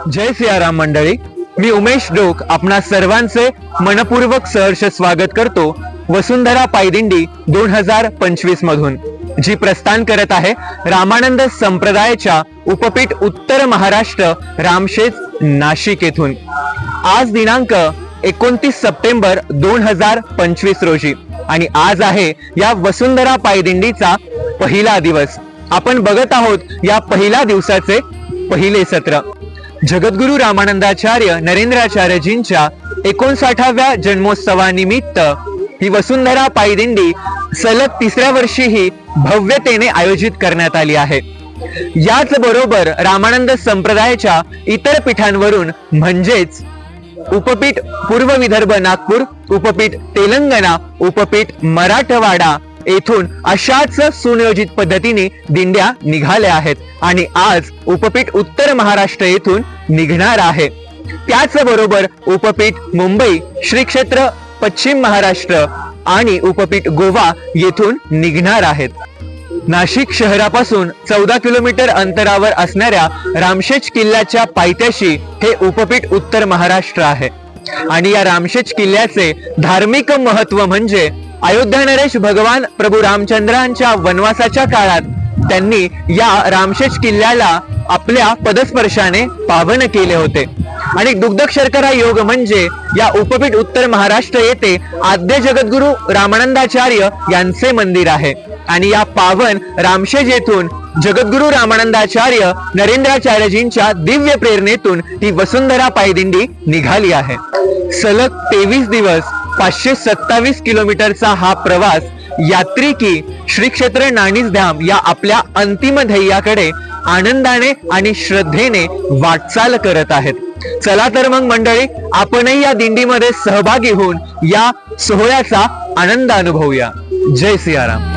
जय सियाराम मंडळी, मी उमेश डोक आपणा सर्वांचे मनपूर्वक सहर्ष स्वागत करतो वसुंधरा पायदिंडी 2025 मधून, जी प्रस्थान करत आहे रामानंद संप्रदायाच्या उपपीठ उत्तर महाराष्ट्र रामशेज नाशिक येथून। आज दिनांक 29 सप्टेंबर 2025 रोजी आणि आज आहे या वसुंधरा पायदिंडीचा पहिला दिवस। आपण बघत आहोत या पहिल्या दिवसाचे पहिले सत्र। जगद्गुरु रामानंदाचार्य नरेंद्राचार्यजींच्या 59व्या जन्मोत्सवानिमित्त ही वसुंधरा पायदिंडी सलग तिसऱ्या वर्षीही भव्यतेने आयोजित करण्यात आली आहे। याच बरोबर रामानंद संप्रदायाच्या इतर पीठांवरून म्हणजेच उपपीठ पूर्व विदर्भ नागपूर, उपपीठ तेलंगणा, उपपीठ मराठवाडा येथून अशाच सुनियोजित पद्धतीने दिंड्या निघाल्या आहेत आणि आज उपपीठ उत्तर महाराष्ट्र येथून निघणार आहे। त्याच बरोबर उपपीठ मुंबई, श्री क्षेत्र पश्चिम महाराष्ट्र आणि उपपीठ गोवा येथून निघणार आहेत। नाशिक शहरापासून 14 किलोमीटर अंतरावर असणाऱ्या रामशेज किल्ल्याच्या पायथ्याशी हे उपपीठ उत्तर महाराष्ट्र आहे आणि या रामशेज किल्ल्याचे धार्मिक महत्व म्हणजे अयोध्या नरेश भगवान प्रभू रामचंद्रांच्या वनवासाच्या काळात त्यांनी या रामशेज किल्ल्याला आपल्या पदस्पर्शाने पावन केले होते आणि दुग्धक शर्करा योग म्हणजे या उपपीठ उत्तर महाराष्ट्र येथे आद्य जगद्गुरु रामानंदाचार्य यांचे मंदिर आहे आणि या पावन रामशेज येथून जगद्गुरु रामानंदाचार्य नरेंद्राचार्यजींच्या दिव्य प्रेरणेतून ही वसुंधरा पायदिंडी निघाली आहे। सलग 23 दिवस 527 किलोमीटरचा हा प्रवास यात्रिकी श्री क्षेत्र नाणीजधाम या आपल्या अंतिम ध्येयाकडे आनंदाने आणि श्रद्धेने वाटचाल करत आहेत। चला तर मग मंडळी, आपणही या दिंडीमध्ये सहभागी होऊन या सोहळ्याचा आनंद अनुभवूया। जय सियाराम।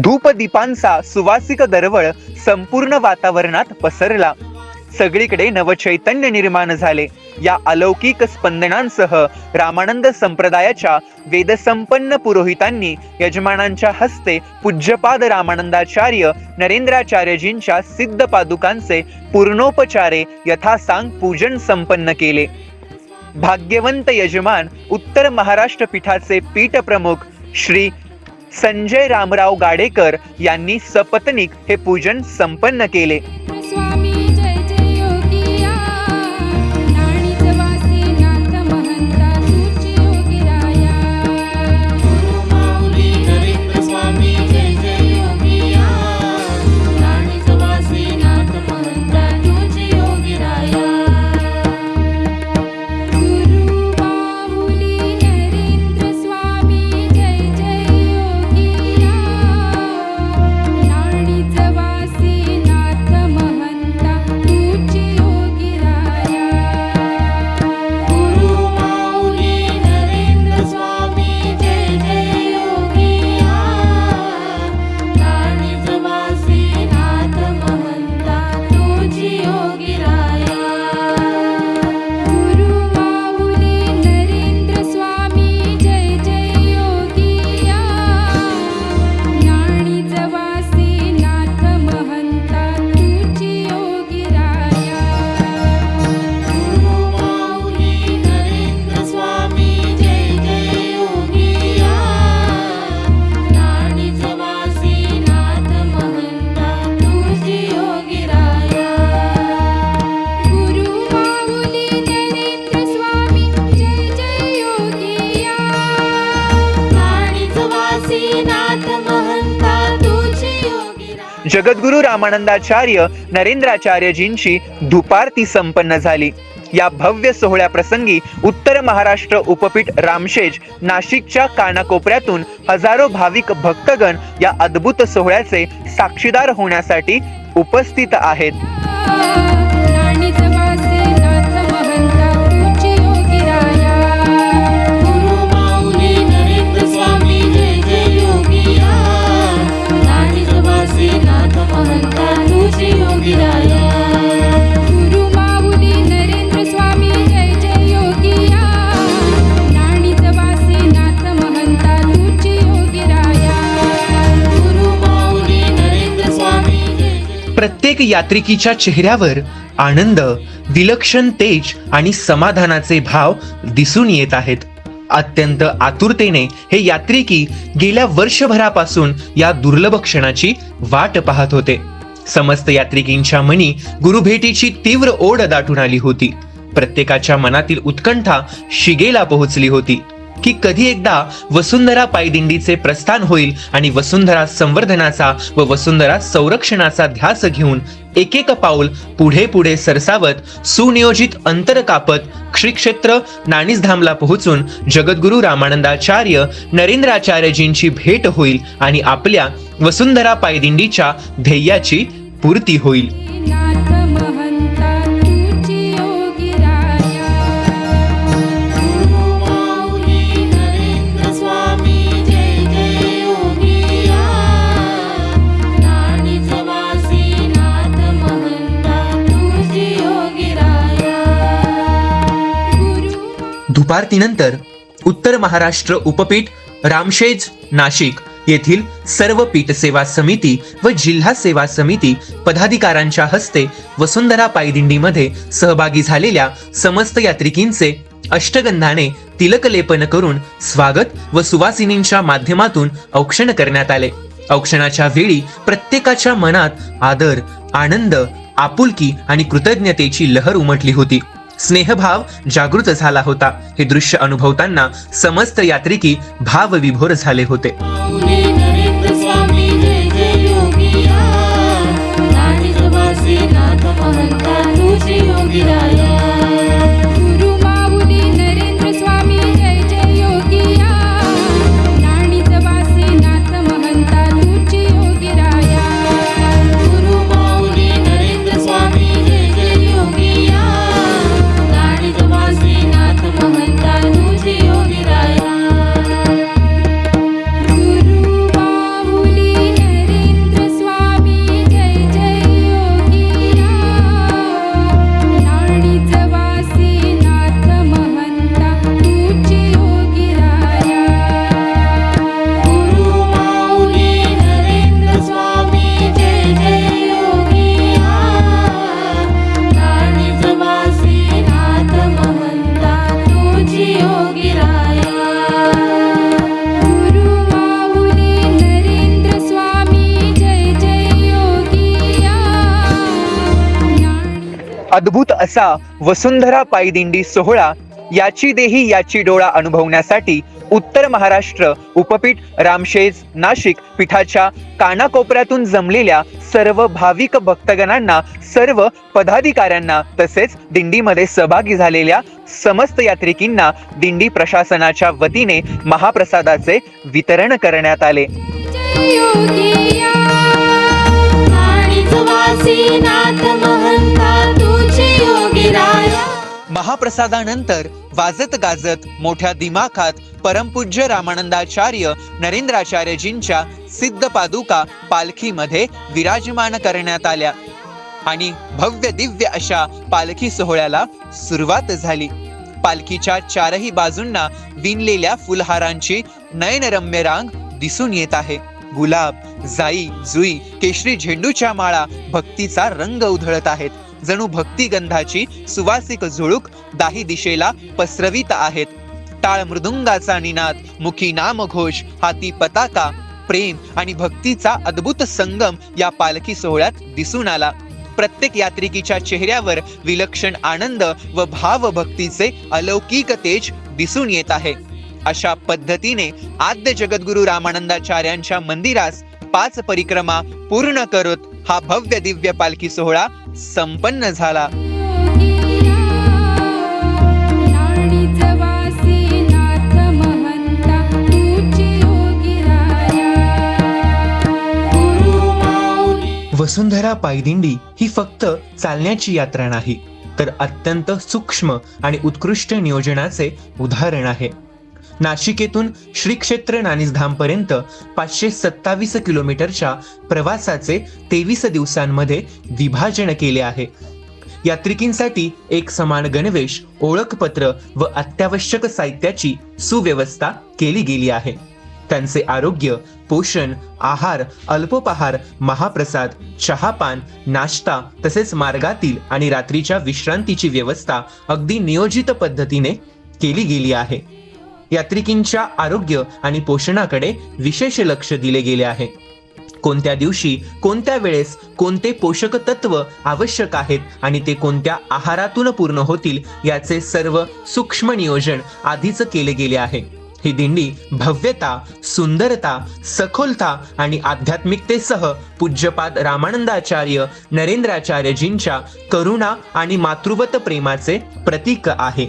धूप दीपांचा सुवासिक दरवळ संपूर्ण वातावरणात पसरला। सगळीकडे नवचैतन्य निर्माण झाले। या अलौकिक स्पंदनांसह रामानंद संप्रदायाच्या वेदसंपन्न पुरोहितांनी यजमानांच्या हस्ते पूज्यपाद रामानंदाचार्य नरेंद्राचार्यजींच्या सिद्ध पादुकांचे पूर्णोपचारे यथासांग पूजन संपन्न केले। भाग्यवंत यजमान उत्तर महाराष्ट्र पीठाचे पीठ प्रमुख श्री संजय रामराव गाडेकर यांनी सपत्नीक हे पूजन संपन्न केले। नाथ जगद्गुरु रामानंदाचार्य नरेंद्राचार्यजींची धुपारती संपन्न झाली। या भव्य सोहळ्याप्रसंगी उत्तर महाराष्ट्र उपपीठ रामशेज नाशिकच्या कानाकोपऱ्यातून हजारो भाविक भक्तगण या अद्भुत सोहळ्याचे साक्षीदार होण्यासाठी उपस्थित आहेत। प्रत्येक यात्रिकीच्या चेहऱ्यावर आनंद, विलक्षण तेज आणि समाधानाचे भाव दिसून येत आहेत। अत्यंत आतुरतेने हे यात्रिकी गेल्या वर्षभरापासून या दुर्लभ क्षणाची वाट पाहत होते। समस्त यात्रिकींच्या मनी गुरुभेटीची तीव्र ओढ दाटून आली होती। प्रत्येकाच्या मनातील उत्कंठा शिगेला पोहोचली होती की कधी एकदा वसुंधरा पायदिंडीचे प्रस्थान होईल आणि वसुंधरा संवर्धनाचा व वसुंधरा संरक्षणाचा ध्यास घेऊन एक एक पाऊल पुढे पुढे सरसावत सुनियोजित अंतर कापत श्री क्षेत्र नाणीसधामला पोहोचून जगद्गुरु रामानंदाचार्य नरेंद्राचार्यजींची भेट होईल आणि आपल्या वसुंधरा पायदिंडीच्या ध्येयाची पूर्ती होईल। दुपारतीनंतर उत्तर महाराष्ट्र उपपीठ रामशेज नाशिक येथील सर्व पीठ सेवा समिती व जिल्हा सेवा समिती पदाधिकाऱ्यांच्या हस्ते वसुंधरा पायदिंडीमध्ये सहभागी झालेल्या समस्त यात्रिकींचे अष्टगंधाने तिलकलेपन करून स्वागत व सुवासिनींच्या माध्यमातून औक्षण करण्यात आले। औक्षणाच्या वेळी प्रत्येकाच्या मनात आदर, आनंद, आपुलकी आणि कृतज्ञतेची लहर उमटली होती। स्नेहभाव जागृत झाला होता। हे दृश्य अनुभवताना समस्त यात्रिकी भावविभोर झाले होते। अद्भुत असा वसुंधरा पायदिंडी सोहळा याची देही याची डोळा अनुभवण्यासाठी उत्तर महाराष्ट्र उपपीठ रामशेज नाशिक पीठाच्या कानाकोपऱ्यातून जमलेल्या सर्व भाविक भक्तगणांना, सर्व पदाधिकाऱ्यांना तसेच दिंडीमध्ये सहभागी झालेल्या समस्त यात्रिकींना दिंडी प्रशासनाच्या वतीने महाप्रसादाचे वितरण करण्यात आले। महाप्रसादानंतर वाजत गाजत मोठ्या दिमाखात परमपूज्य रामानंदाचार्य नरेंद्राचार्यजींच्या सिद्ध पादुका पालखीमध्ये विराजमान करण्यात आल्या आणि भव्य दिव्य अशा पालखी सोहळ्याला सुरुवात झाली। पालखीच्या चारही बाजूंना विणलेल्या फुलहारांची नयनरम्य रांग दिसून येत आहे। गुलाब, जाई, जुई, केशरी झेंडूच्या माळा भक्तीचा रंग उधळत आहेत। जणू भक्ती गंधाची सुवासिक झुळूक दाही दिशेला पसरवित आहेत। टाळ मृदुंगाचा निनाद, मुखी नामघोष, हाती पताका, प्रेम आणि भक्तीचा अद्भुत संगम या पालखी सोहळ्यात दिसून आला। प्रत्येक यात्रिकीच्या चेहऱ्यावर विलक्षण आनंद व भावभक्तीचे अलौकिक तेज दिसून येत आहे। अशा पद्धतीने आद्य जगद्गुरु रामानंदाचार्यांच्या मंदिरास 5 परिक्रमा पूर्ण करत हा भव्य दिव्य पालखी सोहळा संपन्न झाला. वसुंधरा पायदिंडी ही फक्त चालण्याची यात्रा नाही, तर अत्यंत सूक्ष्म आणि उत्कृष्ट नियोजनाचे उदाहरण आहे. नाशिकेतून श्री क्षेत्र नाणीसधाम पर्यंत 527 किलोमीटरच्या प्रवासाचे 23 दिवसांमध्ये विभाजन केले आहे. यात्रिकींसाठी एक समान गणवेश, ओळखपत्र व अत्यावश्यक साहित्याची सुव्यवस्था केली गेली आहे. त्यांचे आरोग्य, पोषण, आहार, अल्पोपहार, महाप्रसाद, चहापान, नाश्ता तसेच मार्गातील आणि रात्रीच्या विश्रांतीची व्यवस्था अगदी नियोजित पद्धतीने केली गेली आहे. यात्रिकींच्या आरोग्य आणि पोषणाकडे विशेष लक्ष दिले गेले आहे. कोणत्या दिवशी, कोणत्या वेळेस कोणते पोषक तत्व आवश्यक आहेत आणि ते कोणत्या आहारातून पूर्ण होतील याचे सर्व सूक्ष्म नियोजन आधीच केले गेले आहे. ही दिंडी भव्यता, सुंदरता, सखोलता आणि आध्यात्मिकतेसह पूज्यपाद रामानंदाचार्य नरेंद्राचार्यजींच्या करुणा आणि मातृवत प्रेमाचे प्रतीक आहे.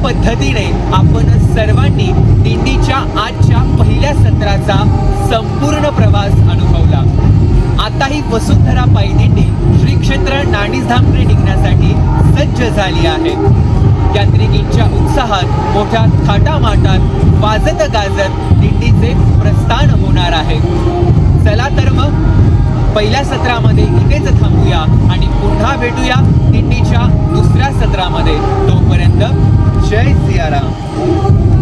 पद्धतीने आपण सर्वांनी दिंडीच्या आजच्या पहिल्या सत्राचा संपूर्ण प्रवास अनुभवला. आता ही वसुंधरा पायदिंडी श्री क्षेत्र नाणीसधामकडे निघण्यासाठी सज्ज झाली आहे. यात्रिकींच्या उत्साहात मोठ्या थाटामाटात वाजत गाजत दिंडीचे प्रस्थान होणार आहे. चला तर मग पहिल्या सत्रामध्ये इथेच थांबूया आणि पुन्हा भेटूया दिंडीच्या दुसऱ्या सत्रामध्ये. तोपर्यंत जय सियाराम.